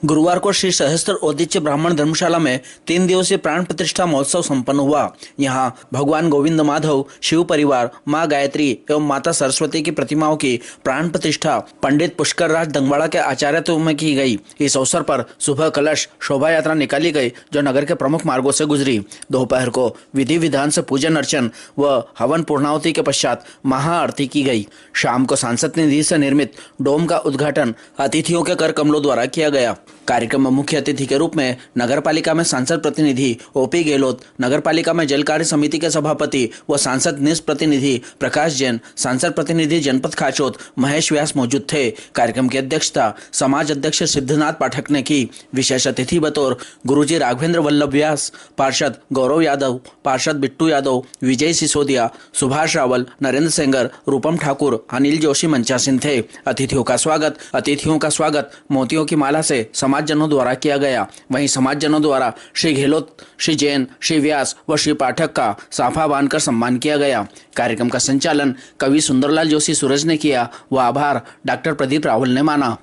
गुरुवार को श्री सहस्त्र औदिच्य ब्राह्मण धर्मशाला में 3 दिवसीय प्राण प्रतिष्ठा महोत्सव संपन्न हुआ। यहां भगवान गोविंद माधव, शिव परिवार, मां गायत्री एवं माता सरस्वती की प्रतिमाओं की प्राण प्रतिष्ठा पंडित पुष्कर राज दंगवाड़ा के आचार्यत्व में की गई। इस अवसर पर सुबह कलश शोभा यात्रा निकाली गई जो नगर के प्रमुख मार्गों से गुजरी। दोपहर को विधि विधान से पूजन अर्चन व हवन पूर्णाहुति के पश्चात महाआरती की गई। शाम को सांसद निधि से निर्मित डोम का उद्घाटन अतिथियों के कर कमलों द्वारा किया गया। कार्यक्रम में मुख्य अतिथि के रूप में नगरपालिका में सांसद प्रतिनिधि ओपी गहलोत, नगरपालिका में जल कार्य समिति के सभापति व सांसद निष्ठ प्रतिनिधि प्रकाश जैन, सांसद प्रतिनिधि जनपद खाचोत महेश व्यास मौजूद थे। कार्यक्रम की अध्यक्षता समाज अध्यक्ष सिद्धनाथ पाठक ने की। विशेष अतिथि बतौर गुरुजी राघवेंद्र वल्लभ व्यास, पार्षद गौरव यादव, पार्षद बिट्टू यादव, विजय सिसोदिया, सुभाष रावल, नरेंद्र सेंगर, रूपम ठाकुर, अनिल जोशी मंचासीन थे। अतिथियों का स्वागत मोतियों की माला से समाजजनों द्वारा किया गया। वहीं समाजजनों द्वारा श्री गहलोत, श्री जैन, श्री व्यास व श्री पाठक का साफा बांधकर सम्मान किया गया। कार्यक्रम का संचालन कवि सुंदरलाल जोशी सूरज ने किया व आभार डॉक्टर प्रदीप रावल ने माना।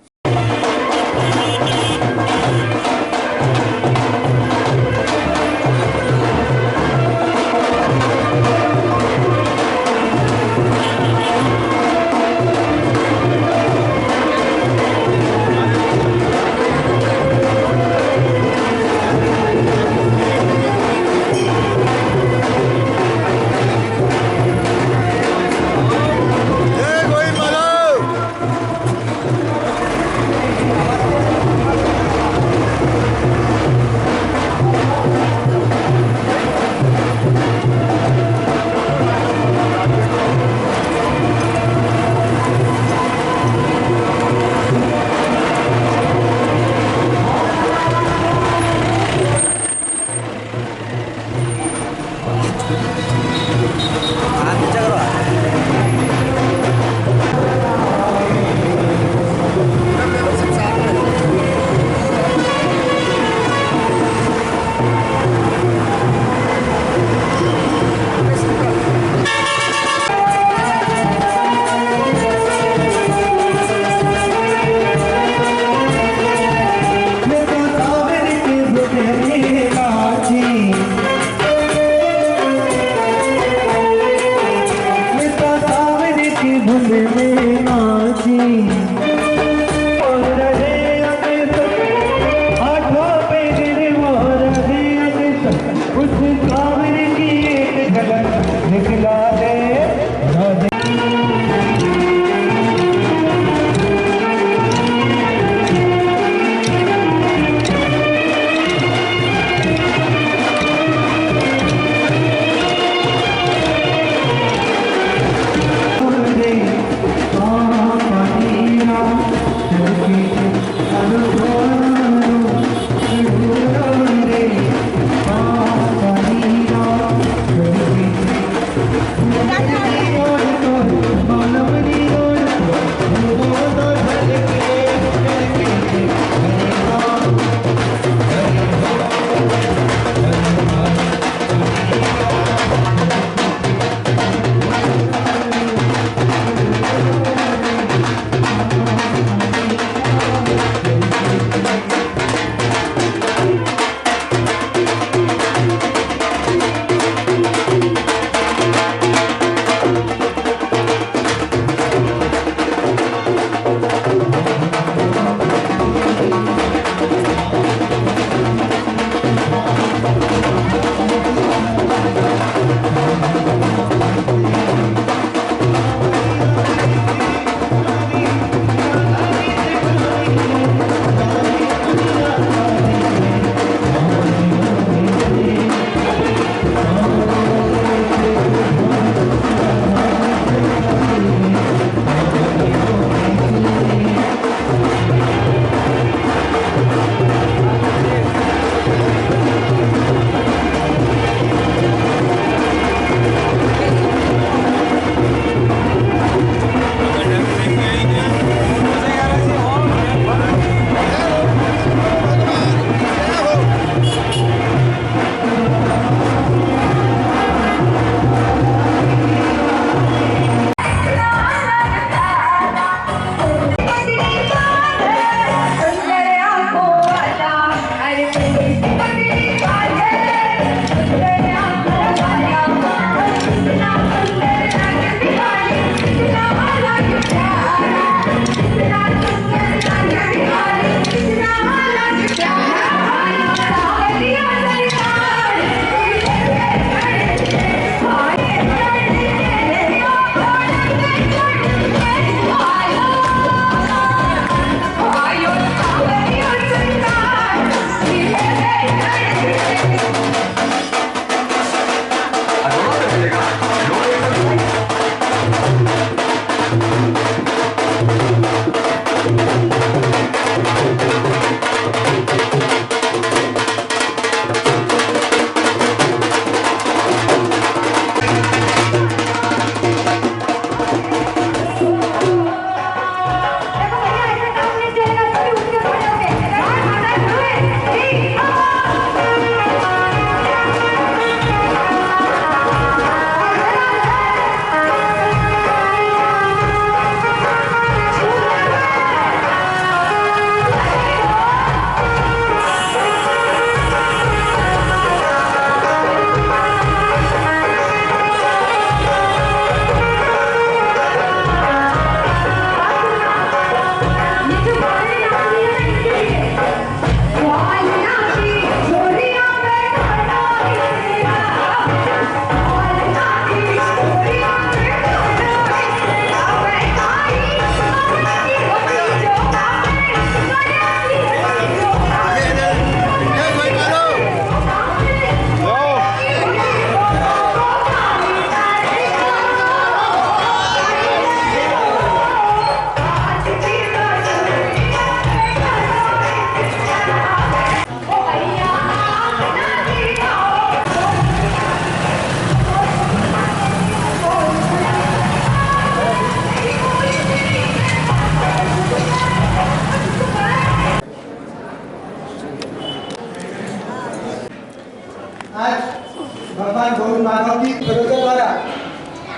माननीय प्रयोजक द्वारा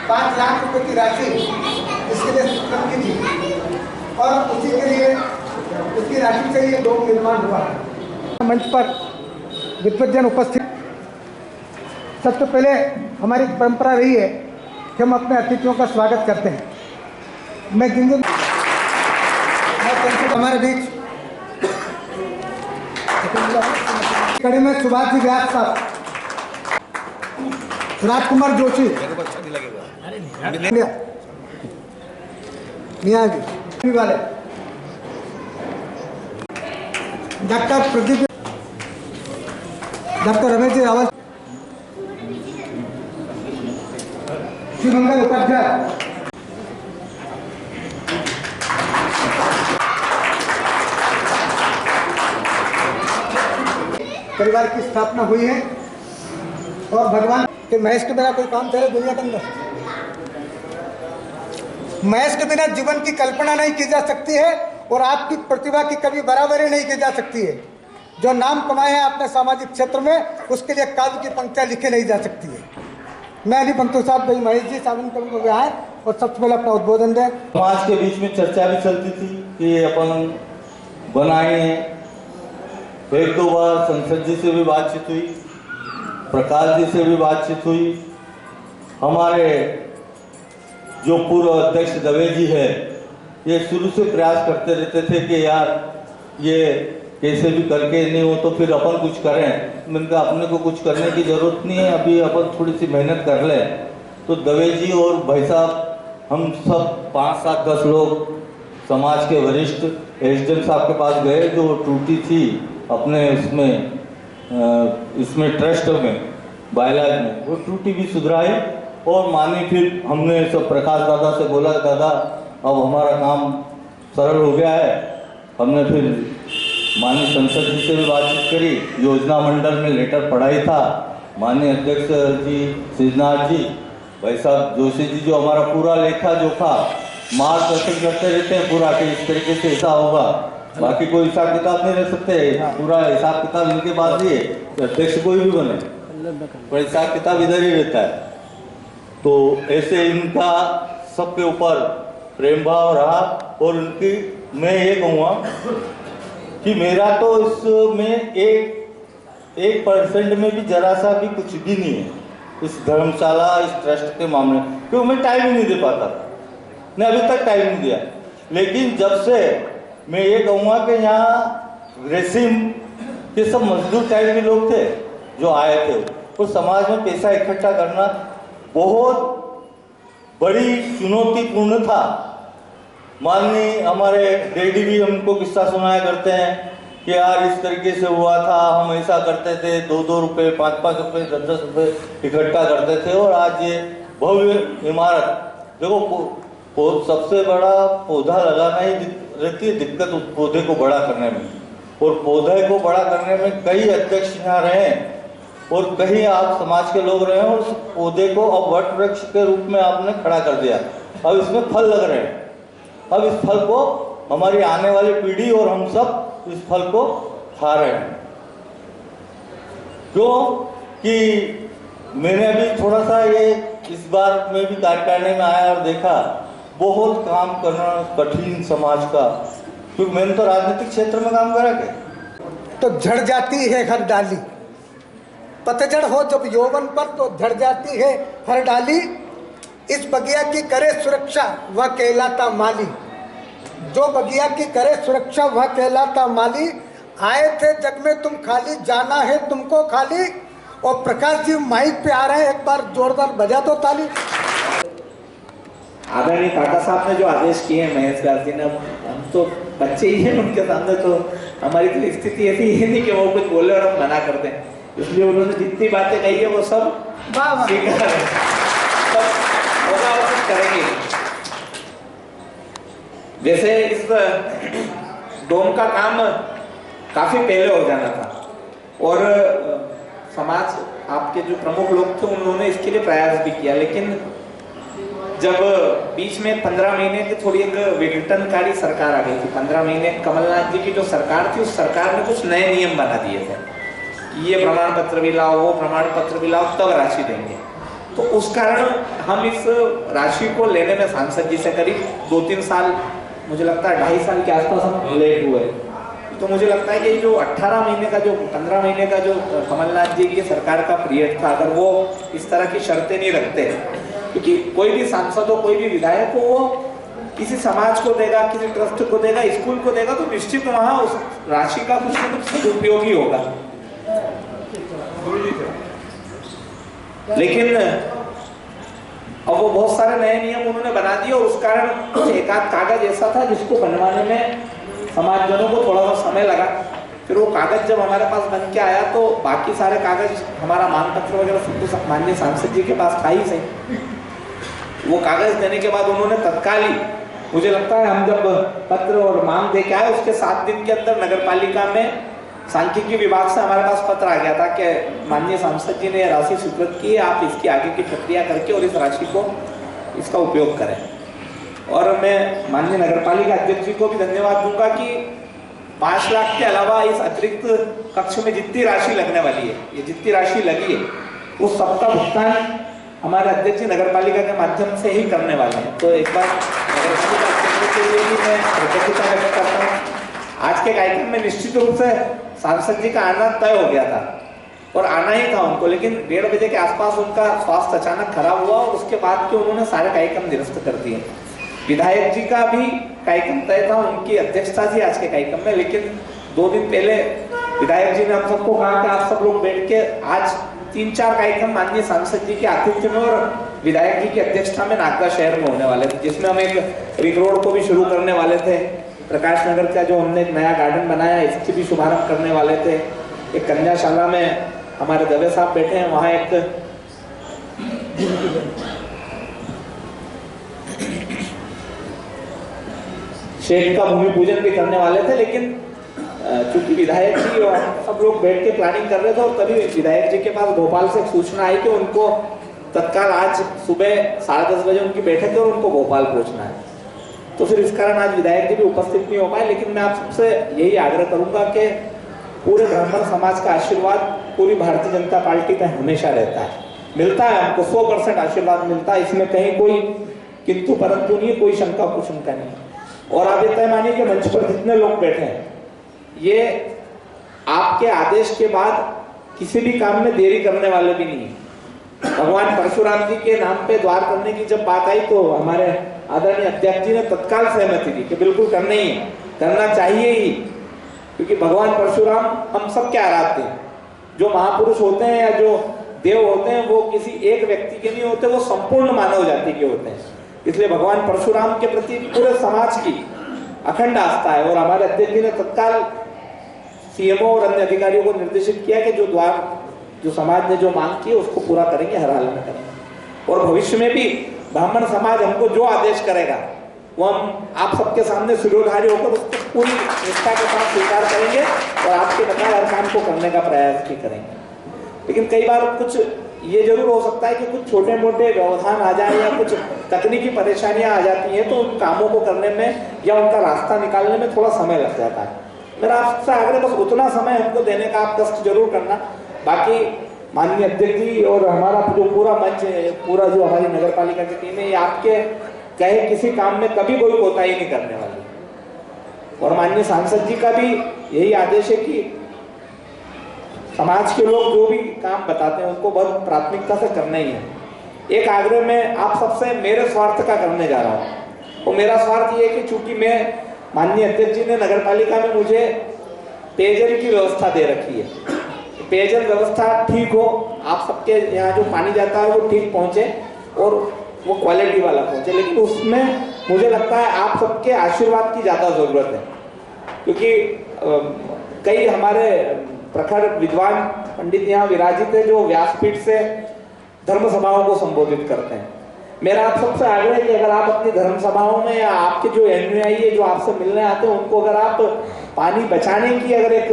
5 लाख रुपए की राशि इसके लिए स्वीकृत की थी और उसी के लिए उसकी राशि से ये डोम निर्माण हुआ। मंच पर विद्वजन उपस्थित, सबसे पहले हमारी परंपरा रही है कि हम अपने अतिथियों का स्वागत करते हैं। मैं हमारे बीच कड़ी में सुभाष जी व्यास साहब, राजकुमार जोशी, मियाँ जी वाले, डॉक्टर प्रदीप, डॉक्टर रमेश जी रावत, श्रीमंगल उपाध्याय, परिवार की स्थापना हुई है और भगवान के महेश के बिना कोई काम चले दुनिया के अंदर। महेश के बिना जीवन की कल्पना नहीं की जा सकती है और आपकी प्रतिभा की कभी बराबरी नहीं की जा सकती है। जो नाम कमाए हैं अपने सामाजिक क्षेत्र में, उसके लिए काव्य की पंक्तियां लिखी नहीं जा सकती है। मैं अली पंतु साहब, भाई महेश जी सावन को आए और सबसे पहले अपना उद्बोधन दें। समाज के बीच में चर्चा भी चलती थी कि अपन बनाए हैं। 1-2 बार संसद जी से भी बातचीत हुई, प्रकाश जी से भी बातचीत हुई। हमारे जो पूर्व अध्यक्ष दवे जी है, ये शुरू से प्रयास करते रहते थे कि यार ये कैसे भी करके नहीं हो तो फिर अपन कुछ करें। मैंने कहा अपने को कुछ करने की ज़रूरत नहीं है, अभी अपन थोड़ी सी मेहनत कर लें। तो दवे जी और भाई साहब, हम सब 5-7-10 लोग समाज के वरिष्ठ एसडीएम साहब के पास गए, जो टूटी थी अपने इसमें ट्रस्ट में बायलाज में, वो टूटी भी सुधराई और मानी। फिर हमने सब प्रकाश दादा से बोला, दादा अब हमारा काम सरल हो गया है। हमने फिर माननीय संसद जी से भी बातचीत करी, योजना मंडल में लेटर पढ़ाई था। माननीय अध्यक्ष जी सिद्धनाथ जी, भाई साहब जोशी जी, जो हमारा पूरा लेखा जोखा मार्गदर्शन करते रहते हैं पूरा कि इस तरीके से ऐसा होगा, बाकी कोई हिसाब किताब नहीं रख सकते, पूरा हिसाब किताब इनके पास ही है। अध्यक्ष कोई भी बने पर हिसाब किताब इधर ही रहता है। तो ऐसे इनका सबके ऊपर प्रेम भाव रहा और उनकी मैं ये कहूँगा कि मेरा तो इसमें 1% में भी जरा सा भी कुछ भी नहीं है इस धर्मशाला, इस ट्रस्ट के मामले, क्योंकि मैं टाइम ही नहीं दे पाता, मैं अभी तक टाइम नहीं दिया। लेकिन जब से मैं ये कहूँगा कि यहाँ रेसिम के सब मजदूर टाइप के लोग थे जो आए थे, तो समाज में पैसा इकट्ठा करना बहुत बड़ी चुनौतीपूर्ण था। माननीय हमारे डैडी भी हमको किस्सा सुनाया करते हैं कि यार इस तरीके से हुआ था, हम ऐसा करते थे, 2-2 रुपये, 5-5 रुपये, 10-10 रुपये इकट्ठा करते थे और आज ये भव्य इमारत। देखो सबसे बड़ा पौधा लगाना ही रहती है दिक्कत, उस पौधे को बड़ा करने में, और पौधे को बड़ा करने में कई अध्यक्ष यहाँ रहे और कहीं आप समाज के लोग रहे हैं और उस पौधे को अब वट वृक्ष के रूप में आपने खड़ा कर दिया। अब इसमें फल लग रहे हैं, अब इस फल को हमारी आने वाली पीढ़ी और हम सब इस फल को खा रहे हैं। क्यों कि मैंने अभी थोड़ा सा ये इस बार में भी कार्यकारिणी में आया और देखा बहुत काम करना कठिन समाज का, क्योंकि मैंने तो राजनीतिक क्षेत्र में काम करा के। तो झड़ जाती है हर डाली, पतझड़ हो जब यौवन पर तो झड़ जाती है हर डाली। इस बगिया की करे सुरक्षा वह कहलाता माली, जो बगिया की करे सुरक्षा वह कहलाता माली। आए थे जग में तुम खाली, जाना है तुमको खाली। और प्रकाश जी माइक पे आ रहे हैं, एक बार जोरदार बजा दो ताली। आदरणीय काका साहब ने जो आदेश किए हैं महेश व्यास जी ने, हम तो बच्चे ही हैं उनके सामने, तो हमारी तो स्थिति ऐसी है नहीं कि वो कुछ बोले और हम मना कर दें। इसलिए उन्होंने जितनी बातें कही है वो सब स्वीकार है, सब होगा और कुछ करेंगे। जैसे इस डोम का काम काफी पहले हो जाना था और समाज आपके जो प्रमुख लोग थे उन्होंने इसके लिए प्रयास भी किया, लेकिन जब बीच में 15 महीने की थोड़ी एक विघटनकारी सरकार आ गई थी, 15 महीने कमलनाथ जी की जो सरकार थी, उस सरकार ने कुछ नए नियम बना दिए थे कि ये प्रमाण पत्र भी लाओ, वो प्रमाण पत्र भी लाओ, तब राशि देंगे। तो उस कारण हम इस राशि को लेने में सांसद जी से करीब 2-3 साल, मुझे लगता है 2.5 साल के आसपास हम लेट हुए। तो मुझे लगता है कि जो 18 महीने का, जो 15 महीने का जो कमलनाथ जी की सरकार का पीरियड था, अगर वो इस तरह की शर्तें नहीं रखते, क्योंकि कोई भी सांसद हो, कोई भी विधायक हो, वो किसी समाज को देगा, किसी ट्रस्ट को देगा, स्कूल को देगा, तो निश्चित वहां उस राशि का कुछ न कुछ सदुपयोग होगा। लेकिन अब वो बहुत सारे नए नियम उन्होंने बना दिए और उस कारण कुछ एकाध कागज ऐसा था जिसको बनवाने में समाजजनों को थोड़ा सा समय लगा। फिर वो कागज जब हमारे पास बन के आया तो बाकी सारे कागज, हमारा मांग पत्र वगैरह सब कुछ माननीय सांसद जी के पास था ही सही। वो कागज देने के बाद उन्होंने तत्काल ही, मुझे लगता है हम जब पत्र और मांग दे के आए उसके 7 दिन के अंदर नगर पालिका में सांख्यिकी विभाग से हमारे पास पत्र आ गया था कि माननीय सांसद जी ने राशि स्वीकृत की है, आप इसकी आगे की प्रक्रिया करके और इस राशि को, इसका उपयोग करें। और मैं माननीय नगर पालिका अध्यक्ष जी को भी धन्यवाद दूंगा कि 5 लाख के अलावा इस अतिरिक्त कक्ष में जितनी राशि लगने वाली है, ये जितनी राशि लगी है, उस सबका भुगतान हमारे अध्यक्ष जी नगर पालिका के माध्यम से ही करने वाले हैं। तो एक बार नगर पालिका अध्यक्ष के लिए भी मैं कृतज्ञता व्यक्त करता हूँ। आज के कार्यक्रम में निश्चित रूप से सांसद जी का आना तय हो गया था और आना ही था उनको, लेकिन 1:30 बजे के आसपास उनका स्वास्थ्य अचानक खराब हुआ और उसके बाद के उन्होंने सारे कार्यक्रम निरस्त कर दिए। विधायक जी का भी कार्यक्रम तय था, उनकी अध्यक्षता थी आज के कार्यक्रम में, लेकिन 2 दिन पहले विधायक जी ने हम सबको कहा कि आप सब लोग बैठ के आज 3-4 कार्यक्रम माननीय सांसद जी के आतिथ्य में और विधायक जी की अध्यक्षता में नागदा शहर में होने वाले थे, जिसमें हम एक रिंग रोड को भी शुरू करने वाले थे। प्रकाश नगर का जो हमने एक नया गार्डन बनाया, इसकी भी शुभारंभ करने वाले थे। एक कन्याशाला में हमारे दवे साहब बैठे हैं, वहाँ एक शेड का भूमि पूजन भी करने वाले थे, लेकिन चूंकि विधायक जी और सब लोग बैठ के प्लानिंग कर रहे थे और तभी विधायक जी के पास भोपाल से एक सूचना आई कि उनको तत्काल आज सुबह 10:30 बजे उनकी बैठक है और उनको भोपाल पहुंचना है। तो फिर इस कारण आज विधायक जी भी उपस्थित नहीं हो पाए, लेकिन मैं आप सबसे यही आग्रह करूंगा कि पूरे ब्राह्मण समाज का आशीर्वाद पूरी भारतीय जनता पार्टी का हमेशा रहता है, मिलता है हमको 100% आशीर्वाद मिलता है, इसमें कहीं कोई किंतु परंतु नहीं, कोई शंका कुशंका नहीं। और आप ये तय मानिए कि मंच पर जितने लोग बैठे हैं, ये आपके आदेश के बाद किसी भी काम में देरी करने वाले भी नहीं है। भगवान परशुराम जी के नाम पे द्वार करने की जब बात आई तो हमारे आदरणीय अध्यक्ष जी ने तत्काल सहमति दी कि बिल्कुल करना ही है, करना चाहिए ही, क्योंकि भगवान परशुराम हम सब के आराध्य हैं। जो महापुरुष होते हैं या जो देव होते हैं वो किसी एक व्यक्ति के नहीं होते, वो संपूर्ण मानव जाति के होते हैं। इसलिए भगवान परशुराम के प्रति पूरे समाज की अखंड आस्था है और हमारे अध्यक्ष जी ने तत्काल सीएमओ और अन्य अधिकारियों को निर्देशित किया कि जो द्वार, जो समाज ने जो मांग की है उसको पूरा करेंगे, हर हाल में करेंगे। और भविष्य में भी ब्राह्मण समाज हमको जो आदेश करेगा वो हम आप सबके सामने सिरोधारी होकर उसको पूरी निष्ठा के साथ स्वीकार करेंगे और आपके बताए हर काम को करने का प्रयास भी करेंगे। लेकिन कई बार कुछ ये जरूर हो सकता है कि कुछ छोटे मोटे व्यवधान आ जाए या कुछ तकनीकी परेशानियां आ जाती हैं, तो उन कामों को करने में या उनका रास्ता निकालने में थोड़ा समय लग जाता है। मेरा आपसे आग्रह बस उतना समय हमको देने का आप कष्ट जरूर करना। बाकी माननीय अध्यक्ष जी और हमारा जो पूरा मंच है, पूरा जो हमारी नगर पालिका की टीम है, ये आपके कहे किसी काम में कभी कोई कोताही नहीं करने वाली। और माननीय सांसद जी का भी यही आदेश है कि समाज के लोग जो भी काम बताते हैं उनको बहुत प्राथमिकता से करना ही है। एक आग्रह में आप सबसे मेरे स्वार्थ का करने जा रहा हूँ, और मेरा स्वार्थ ये है कि चूंकि मैं माननीय अध्यक्ष जी ने नगर पालिका में मुझे पेयजल की व्यवस्था दे रखी है, पेयजल व्यवस्था ठीक हो, आप सबके यहाँ जो पानी जाता है वो ठीक पहुँचे और वो क्वालिटी वाला पहुँचे, लेकिन उसमें मुझे लगता है आप सबके आशीर्वाद की ज़्यादा ज़रूरत है, क्योंकि कई हमारे प्रखर विद्वान पंडित यहाँ विराजित है जो व्यासपीठ से धर्म सभाओं को संबोधित करते हैं। मेरा आप सबसे आग्रह है कि अगर आप अपनी धर्म सभाओं में या आपके जो अनुयायी है जो आपसे मिलने आते हैं उनको अगर आप पानी बचाने की अगर एक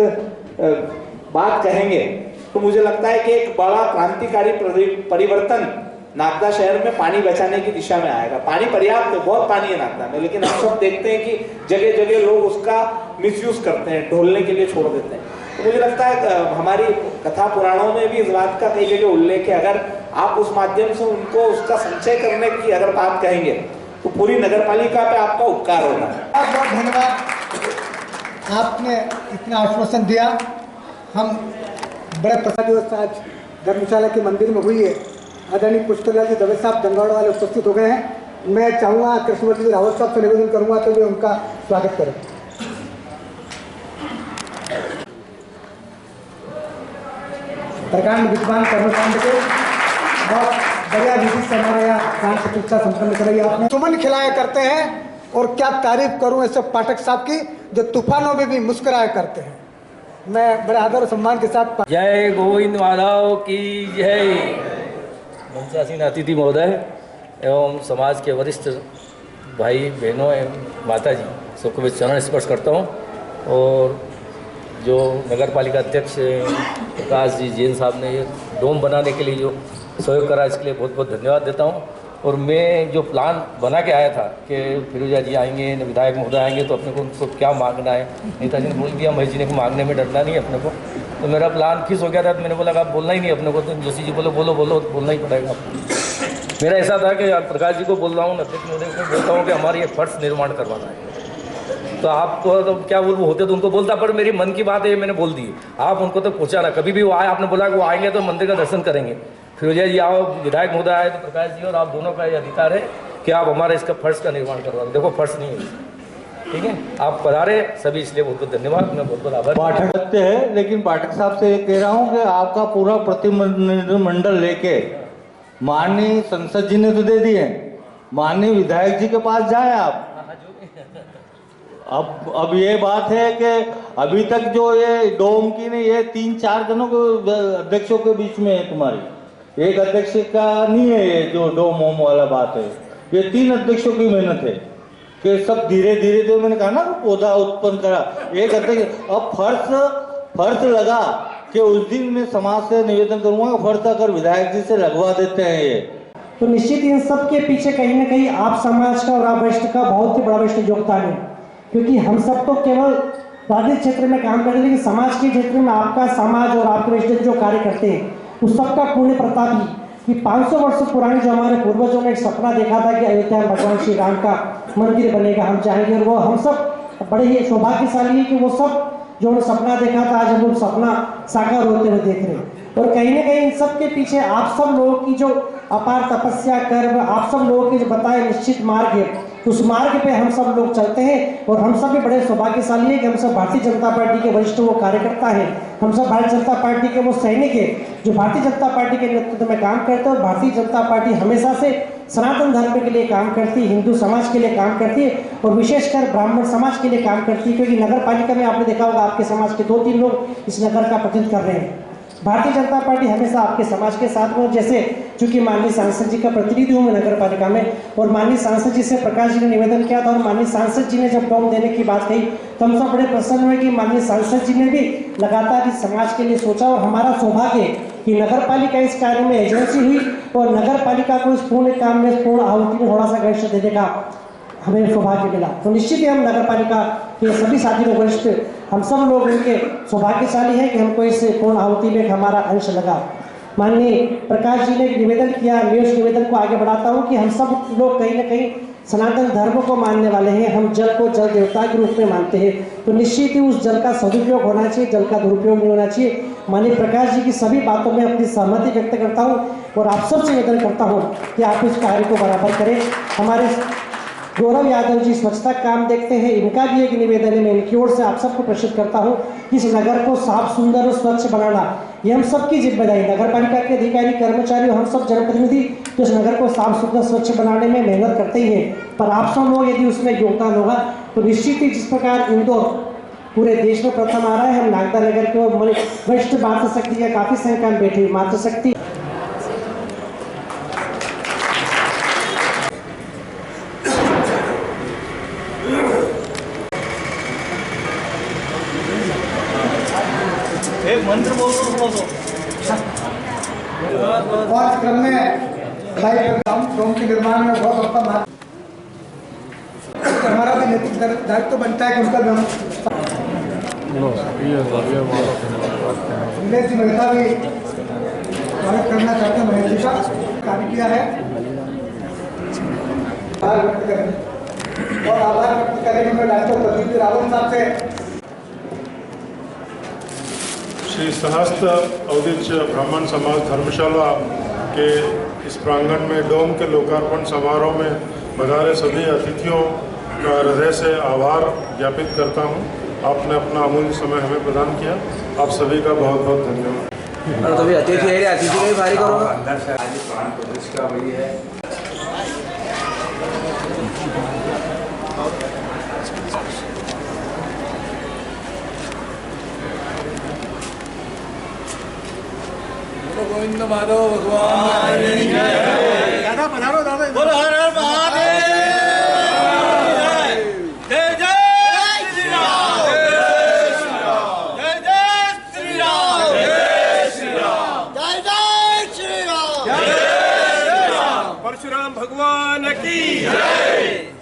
बात कहेंगे तो मुझे लगता है कि एक बड़ा क्रांतिकारी परिवर्तन नागदा शहर में पानी बचाने की दिशा में आएगा। पानी पर्याप्त है, बहुत पानी है नागदा में, लेकिन हम सब देखते हैं कि जगह जगह लोग उसका मिसयूज करते हैं, ढोलने के लिए छोड़ देते हैं। तो मुझे लगता है हमारी कथा पुराणों में भी इस बात का कई जगह उल्लेख है। अगर आप उस माध्यम से उनको उसका संचय करने की अगर बात कहेंगे तो पूरी नगर पालिका पे आपका उपकार होगा। बहुत बहुत धन्यवाद, आपने इतना आश्वासन दिया। हम बड़े प्रसन्न आज धर्मशाला के मंदिर में हुई है। आदरणीय पुष्करलाल जी दवे साहब दंगौड़ वाले उपस्थित हो गए हैं। मैं चाहूँगा कृष्णवर्ती जी रावत साहब से निवेदन करूँगा तो वे उनका स्वागत करें। प्रकांड विद्वान कर्मकांड के बहुत बढ़िया विधि से हमारा यहाँ प्राण प्रतिष्ठा संपन्न कराई आपने। सुमन खिलाया करते हैं और क्या तारीफ करूं ऐसे पाठक साहब की जो तूफानों में भी मुस्कुराया करते हैं। मैं बड़े आदर और सम्मान के साथ जय गोविंद माधव की जय। मंचासीन अतिथि महोदय एवं समाज के वरिष्ठ भाई बहनों एवं माता जी सबको मैं चरण स्पर्श करता हूँ। और जो नगर पालिका अध्यक्ष प्रकाश जी जैन साहब ने ये डोम बनाने के लिए जो सहयोग करा इसके लिए बहुत बहुत धन्यवाद देता हूँ। और मैं जो प्लान बना के आया था कि फिरोजा जी आएंगे, विधायक महोदय आएंगे तो अपने को उनको क्या मांगना है, नेताजी ने बोल दिया महेश जी ने को मांगने में डरना नहीं है अपने को। तो मेरा प्लान फिक्स हो गया था। तो मैंने बोला आप बोलना ही नहीं अपने को, तो जोशी जी बोलो बोलो बोलो बोलना ही पड़ेगा आपको। मेरा ऐसा था कि प्रकाश जी को बोल रहा हूँ, अध्यक्ष महोदय को बोलता हूँ कि हमारे ये फर्श निर्माण करवाना है। तो आपको तो क्या बोल होते तो उनको बोलता, पर मेरी मन की बात है मैंने बोल दी। आप उनको तो पहुँचाना, कभी भी वो आए आपने बोला कि वो आएंगे तो मंदिर का दर्शन करेंगे। फिरोजा जी आओ, विधायक महोदय आए तो प्रकाश जी और आप दोनों का ये अधिकार है कि आप हमारे इसका फर्श का निर्माण करवा दो। देखो फर्श नहीं है, ठीक है। आप पधारे सभी, इसलिए बहुत बहुत धन्यवाद। मैं बहुत बहुत आभार। पाठक लगते हैं, लेकिन पाठक साहब से ये कह रहा हूँ कि आपका पूरा प्रतिनिधिमंडल लेके माननीय संसद जी ने तो दे दिए, माननीय विधायक जी के पास जाए आप। अब ये बात है कि अभी तक जो ये डोम की नहीं, ये 3-4 जनों के अध्यक्षों के बीच में है तुम्हारी, एक अध्यक्ष का नहीं है ये जो डोम होम वाला बात है। ये 3 अध्यक्षों की मेहनत है कि सब धीरे धीरे जो मैंने कहा ना पौधा उत्पन्न करा एक अध्यक्ष। अब फर्श लगा कि उस दिन मैं समाज से निवेदन करूंगा फर्श अगर विधायक जी से लगवा देते हैं ये, तो निश्चित इन सब के पीछे कहीं ना कहीं आप समाज का और आप वरिष्ठ का बहुत ही बड़ा वरिष्ठ योगदान है। क्योंकि हम सब तो केवल राजनीतिक क्षेत्र में काम करते हैं, लेकिन समाज के क्षेत्र में आपका समाज और आपके वरिष्ठ जो कार्य करते हैं उस सबका पुण्य प्रताप ही कि 500 वर्ष पुरानी जो हमारे पूर्वजों ने एक सपना देखा था कि अयोध्या में भगवान श्री राम का मंदिर बनेगा, हम चाहेंगे। और वो हम सब बड़े ही सौभाग्यशाली है कि वो सब जो उन्होंने सपना देखा था आज हम लोग सपना साकार होते हुए देख रहे हैं। और कहीं ना कहीं इन सब के पीछे आप सब लोगों की जो अपार तपस्या कर्म, आप सब लोगों के जो बताए निश्चित मार्ग है, उस मार्ग पे हम सब लोग चलते हैं। और हम सब भी बड़े सौभाग्यशाली है कि हम सब भारतीय जनता पार्टी के वरिष्ठ वो कार्यकर्ता हैं, हम सब भारतीय जनता पार्टी के वो सैनिक है जो भारतीय जनता पार्टी के नेतृत्व में काम करते हैं। और भारतीय जनता पार्टी हमेशा से सनातन धर्म के लिए काम करती है, हिंदू समाज के लिए काम करती है और विशेषकर ब्राह्मण समाज के लिए काम करती है। क्योंकि नगर पालिका में आपने देखा होगा आपके समाज के 2-3 लोग इस नगर का प्रतिनिधित्व कर रहे हैं। भारतीय जनता पार्टी हमेशा आपके समाज के साथ में, जैसे चूंकि माननीय सांसद जी का प्रतिनिधि हूँ मैं नगर पालिका में, और माननीय सांसद जी से प्रकाश जी ने निवेदन किया था और माननीय सांसद जी ने जब डोम देने की बात कही तो हम सब बड़े प्रसन्न हुए कि माननीय सांसद जी ने भी लगातार इस समाज के लिए सोचा। और हमारा सौभाग्य है कि नगर पालिका इस कार्य में एजेंसी हुई और नगर पालिका को इस पूर्ण काम में पूर्ण आहुति में थोड़ा सा गैर देने का हमें सौभाग्य मिला। तो निश्चित ही हम नगर पालिका के सभी साथी लोग वरिष्ठ हम सब लोग उनके सौभाग्यशाली हैं कि हमको इस पूर्ण आहुति में हमारा अंश लगा। माननीय प्रकाश जी ने निवेदन किया, मैं उस निवेदन को आगे बढ़ाता हूं कि हम सब लोग कहीं ना कहीं सनातन धर्म को मानने वाले हैं, हम जल को जल देवता के रूप में मानते हैं। तो निश्चित ही उस जल का सदुपयोग होना चाहिए, जल का दुरुपयोग नहीं होना चाहिए। माननीय प्रकाश जी की सभी बातों में अपनी सहमति व्यक्त करता हूँ और आप सबसे निवेदन करता हूँ कि आप इस कार्य को बराबर करें। हमारे गौरव यादव जी स्वच्छता काम देखते हैं, इनका भी एक निवेदन है, मैं इनकी ओर से आप सबको प्रेषित करता हूं कि इस नगर को साफ सुंदर और स्वच्छ बनाना ये हम सबकी जिम्मेदारी, नगर पालिका के अधिकारी कर्मचारी हम सब जनप्रतिनिधि जो इस नगर को साफ सुंदर स्वच्छ बनाने में मेहनत करते ही हैं। पर आप सब लोग यदि उसमें योगदान होगा तो निश्चित ही जिस प्रकार इंदौर पूरे देश में प्रथम आ रहा है, हम नागदा नगर के वरिष्ठ मातृशक्ति का काफी संख्या में बैठी मातृशक्ति मंत्र बोलो। और क्रम में भाई डोम के निर्माण में बहुत अपना हमारा भी नैतिक दायित्व बनता है कि उनका नीलेश जी मेहता भी स्वागत करना चाहते हैं महेश जी का कार्य किया है। आभार व्यक्त करें और आभार व्यक्त करेंगे मैं डॉक्टर प्रदीप रावत साहब से। श्री सहस्त्र अवधेय ब्राह्मण समाज धर्मशाला के इस प्रांगण में डोम के लोकार्पण समारोह में पधारे सभी अतिथियों का हृदय से आभार ज्ञापित करता हूं। आपने अपना अमूल्य समय हमें प्रदान किया, आप सभी का बहुत बहुत धन्यवाद। तो भी अतिथि है, अतिथि का भी भारी करो अंदर से आज प्राण प्रतिष्ठा हुई है। गोविंद माधव भगवान दादा पधारो दादा। बोलो हर हर महादेव। जय जय श्री राम। जय जय श्री राम। जय श्री राम। जय जय श्री राम। जय श्री राम। परशुराम भगवान की जय।